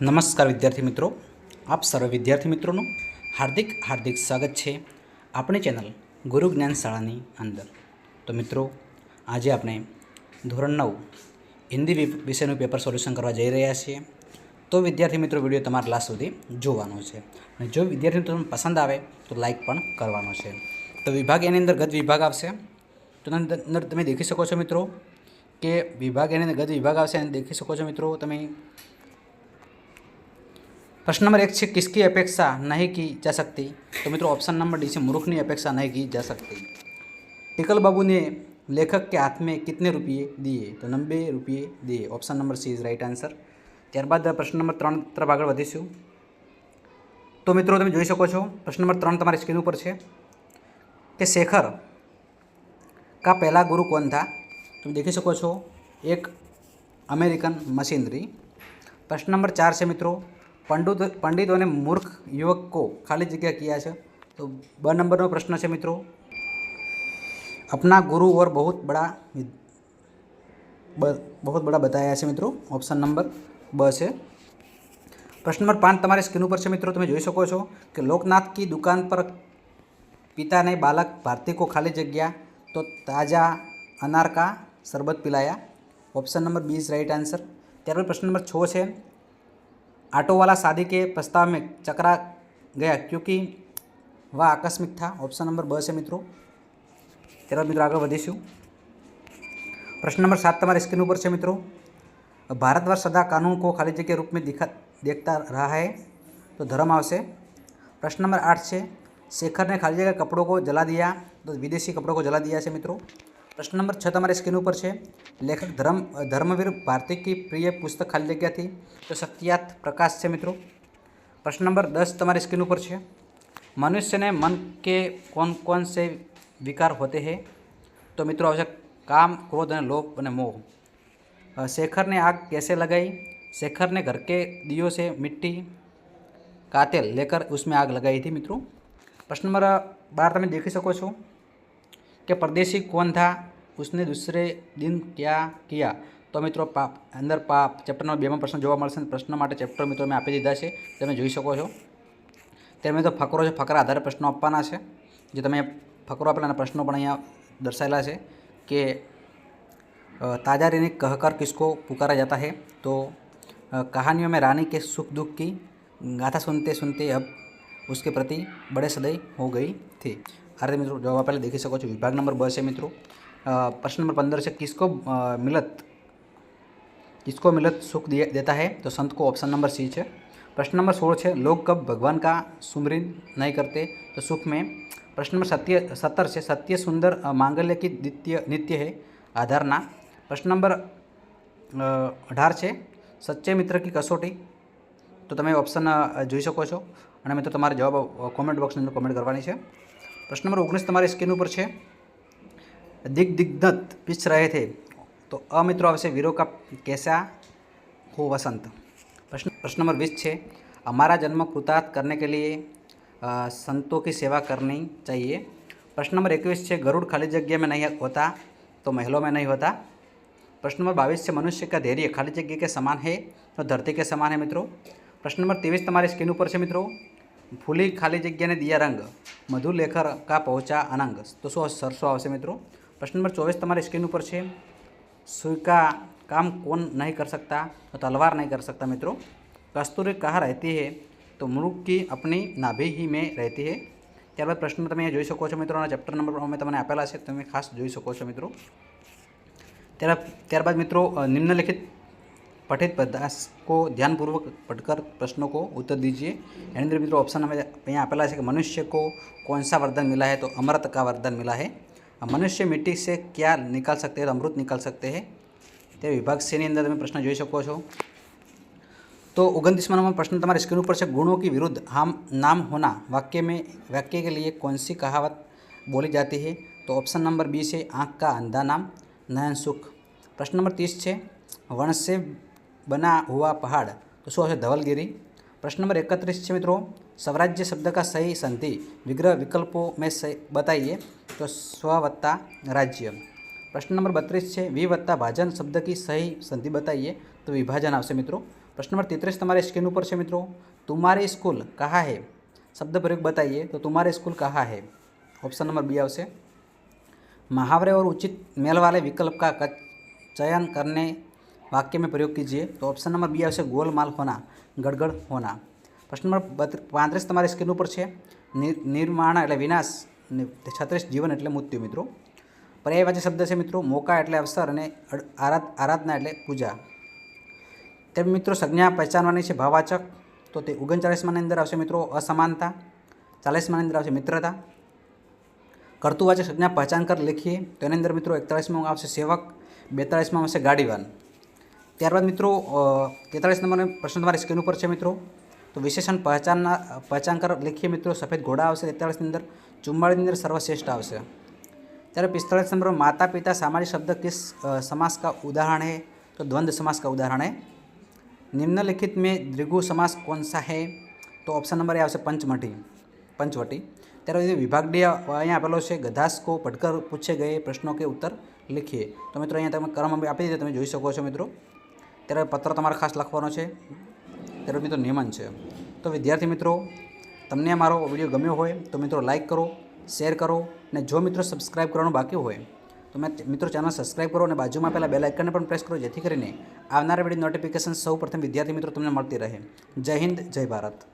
નમસ્કાર વિદ્યાર્થી મિત્રો, આપ સર્વ વિદ્યાર્થી મિત્રોનું હાર્દિક હાર્દિક સ્વાગત છે આપણી ચેનલ ગુરુ જ્ઞાન શાળાની અંદર। તો મિત્રો, આજે આપણે ધોરણ 9 હિન્દી વિષયનું પેપર સોલ્યુશન કરવા જઈ રહ્યા છીએ। તો વિદ્યાર્થી મિત્રો, વિડીયો તમારા લાસ્ટ સુધી જોવાનો છે અને જો વિદ્યાર્થી મિત્રો તમને પસંદ આવે તો લાઇક પણ કરવાનો છે। તો વિભાગ એની અંદર ગત વિભાગ આવશે, તો અંદર તમે દેખી શકો છો મિત્રો કે વિભાગ એની અંદર ગત વિભાગ આવશે અને દેખી શકો છો મિત્રો તમે। प्रश्न नंबर 1 है, किसकी अपेक्षा नहीं की जा सकती? तो मित्रों ऑप्शन नंबर डी से मूर्ख की अपेक्षा नहीं की जा सकती। टिकल बाबू ने लेखक के हाथ में कितने रुपये दिए? तो 90 रुपये दिए। Option number C is right answer. त्यारबाद प्रश्न नंबर 3 तरफ आगे बढ़ीशुं। तो मित्रों તમે જોઈ શકો છો प्रश्न नंबर 3 તમારી स्क्रीन पर है कि शेखर का पहला गुरु कौन था? तुम देखी सको छो एक अमेरिकन मशीनरी। प्रश्न नंबर 4 है मित्रों, पंडितों ने मूर्ख युवक को खाली जगह किया है। तो ब नंबर प्रश्न है मित्रों, अपना गुरु और बहुत बड़ा बताया है मित्रों। ऑप्शन नंबर ब है। प्रश्न नंबर 5 तमारी स्क्रीन पर है मित्रों, तुम જોઈ શકો છો कि लोकनाथ की दुकान पर पिता ने बालक भारती को खाली जगह तो ताज़ा अनार का शरबत पिलाया। Option number B is right answer. त्यारबाद प्रश्न नंबर 6 है, ऑटो वाला शादी के प्रस्ताव में चकरा गया क्योंकि वह आकस्मिक था। ऑप्शन नंबर ब है मित्रों। त्यारबाद मित्रों आगे बढ़ीशुं। प्रश्न नंबर 7 तमारी स्क्रीन पर है मित्रों, भारतवर्ष सदा कानून को खाली जगह रूप में देखता रहा है। तो धर्म आवशे। प्रश्न नंबर 8 है, शेखर ने खाली जगह कपड़ों को जला दिया। तो विदेशी कपड़ों को जला दिया है मित्रों। प्रश्न नंबर 6 तमारी स्क्रीन पर है, लेखक धर्मवीर भारती की प्रिय पुस्तक खाली जगह थी। तो सत्यार्थ प्रकाश है मित्रों। प्रश्न नंबर 10 तमारी स्क्रीन पर है, मनुष्य ने मन के कौन कौन से विकार होते हैं? तो मित्रों आवश्यक काम, क्रोध और लोभ और मोह। शेखर ने आग कैसे लगाई? शेखर ने घर के दियों से मिट्टी का तेल लेकर उसमें आग लगाई थी मित्रों। प्रश्न नंबर 12 તમે देखी सको છો कि परदेशी कौन था, उसने दूसरे दिन क्या किया? तो मित्रों पाप अंदर पाप चैप्टर नंबर 2 में प्रश्न જોવા મળશે। प्रश्न માટે ચેપ્ટર મિત્રો મેં આપી દીધા છે, તમે જોઈ શકો છો। ત્યારે મિત્રો ફકરો છે, ફકરા આધારે પ્રશ્નો આપવાના છે। જે તમે ફકરો આપેલા અને પ્રશ્નો પણ અહીંયા દર્શાવેલા છે કે ताजा ऋणी कहकर किसको पुकारा जाता है? तो कहानियों में रानी के सुख दुख की गाथा सुनते सुनते अब उसके प्रति बड़े सदैव हो गई थी। अरे मित्रों जवाब आप पहले देखी सको છો। विभाग नंबर 2 है मित्रों। प्रश्न नंबर 15 से किसको मिलत सुख देता है? तो संत को। ऑप्शन नंबर सी है। प्रश्न नंबर 16 है, लोग कब भगवान का सुमिरन नहीं करते? तो सुख में। प्रश्न नंबर 17 से सत्य सुंदर मांगल्य की नित्य है आधारना। प्रश्न नंबर 18 है, सच्चे मित्र की कसोटी। तो તમે ઓપ્શન જોઈ શકો છો અને મિત્રો તમારે જવાબ કોમેન્ટ બોક્સની અંદર કોમેન્ટ કરવાની છે। प्रश्न नंबर 19 તમારી સ્ક્રીન ઉપર છે, दिग्दिग्ध पिछ रहे थे। तो अमित्रों आवश्य वीरों का कैसा हो वसंत। प्रश्न नंबर 20 है, हमारा जन्म कृतार्थ करने के लिए संतों की सेवा करनी चाहिए। प्रश्न नंबर 21 है, गरुड़ खाली जगह में नहीं होता तो महलों में नहीं होता। प्रश्न नंबर 22 है, मनुष्य का धैर्य खाली जगह के समान है तो धरती के समान है मित्रों। प्रश्न नंबर 23 तुम्हारी स्क्रीन पर है मित्रों, फूली खाली जगह ने दिया रंग, मधु लेखर का पहुँचा अनंग। तो शो सरसों आवशे मित्रों। प्रश्न नंबर 24 तुम्हारी स्क्रीन पर है, सुई का काम कौन नहीं कर सकता? तो तलवार नहीं कर सकता मित्रों। कस्तूरी कहाँ रहती है? तो मृग की अपनी नाभि ही में रहती है। त्यारबाद प्रश्न તમે જોઈ શકો છો મિત્રો, ચેપ્ટર નંબર અમે તમને આપેલા છે, તમે ખાસ જોઈ શકો છો મિત્રો। ત્યારબાદ મિત્રો निम्नलिखित पठित पदार्थ को ध्यानपूर्वक पढ़कर प्रश्नों को उत्तर दीजिए। यानी अंदर मित्रों ऑप्शन हमें यहाँ आपेला है कि मनुष्य को कौन सा वरदान मिला है? तो अमृत का वरदान मिला है। मनुष्य मिट्टी से क्या निकाल सकते हैं? तो अमृत निकाल सकते हैं। तो विभाग सी ની અંદર તમે પ્રશ્ન જોઈ શકો છો। तो 29वां नंबर प्रश्न तुम्हारी स्क्रीन पर से, गुणों की विरुद्ध हम नाम होना वाक्य के लिए कौन सी कहावत बोली जाती है? तो ऑप्शन नंबर बी से, आँख का अंधा नाम नयन सुख। प्रश्न नंबर 30 है, वन से बना हुआ पहाड़। तो शो है धवलगिरी। प्रश्न नंबर 31 है मित्रों, स्वराज्य शब्द का सही संधि विग्रह विकल्पों में सही बताइए। तो स्ववत्ता राज्य। प्रश्न नंबर 32 है, वि वत्ता भाजन शब्द की सही संधि बताइए। तो विभाजन आवशे मित्रों। प्रश्न नंबर 33 તમારી સ્ક્રીન ઉપર છે મિત્રો। तुम्हारी स्कूल कहाँ है? शब्द प्रयोग बताइए। तो तुम्हारी स्कूल कहाँ है? ऑप्शन नंबर बी आवश्य। मुहावरे और उचित मेल वाले विकल्प का चयन करने वाक्य में प्रयोग कीजिए। तो ऑप्शन नंबर बी आवश्य, गोलमाल होना, गड़गड़ होना। प्रश्न नंबर 35 તમારી સ્ક્રીન ઉપર છે। निर्माण એટલે વિનાશ, 36 जीवन એટલે मृत्यु मित्रों। पर्यायवाची शब्द है मित्रों, मौका એટલે अवसर અને आराधना એટલે पूजा। तेम मित्रों संज्ञा पहचानवानी है भाववाचक। तो 39 अंदर आवशे मित्रों असमानता, 40 अंदर आवशे मित्रता। कर्तुवाचक संज्ञा पहचान कर लिखिए। तो एनी अंदर मित्रों 41 में आवशे सेवक, 42 में आवशे गाड़ीवान। त्यारबाद मित्रों 43 नंबर प्रश्न तुम्हारी स्क्रीन पर है मित्रों। तो विशेषण पहचान कर लिखिए मित्रों। सफेद घोड़ा आवशे 43 अंदर। 44 अंदर सर्वश्रेष्ठ आवशे। त्यारे 45 नंबर माता पिता सामाजिक शब्द किस समास का उदाहरण है? तो द्वंद्व समास का उदाहरण है। निम्नलिखित में द्विगु समास कौन सा है? तो ऑप्शन नंबर ए आवशे पंचवटी। त्यारे विभाग डी अहींया आपेलो छे, गधास को पढ़कर पूछे गए प्रश्नों के उत्तर लिखिए। तो मित्रों अहींया तमे क्रम आपी दीधो, तमे जोई शको छो मित्रों। त्यारे पत्र तमारे खास लखवानो छे। त्यारे मित्रों नियमन है। तो विद्यार्थी मित्रों तमने अमारो विडियो गम्यो होय तो मित्रों लाइक करो, शेर करो ने जो मित्रों सब्सक्राइब करवानुं बाकी होय तो मित्रों चैनल सब्सक्राइब करो और बाजू में पेला बेल आइकन पर प्रेस करो, जेथी करीने आवनारा विडियो नोटिफिकेशन सौ प्रथम विद्यार्थी मित्रों तमने मळती रहे। जय हिंद, जय भारत।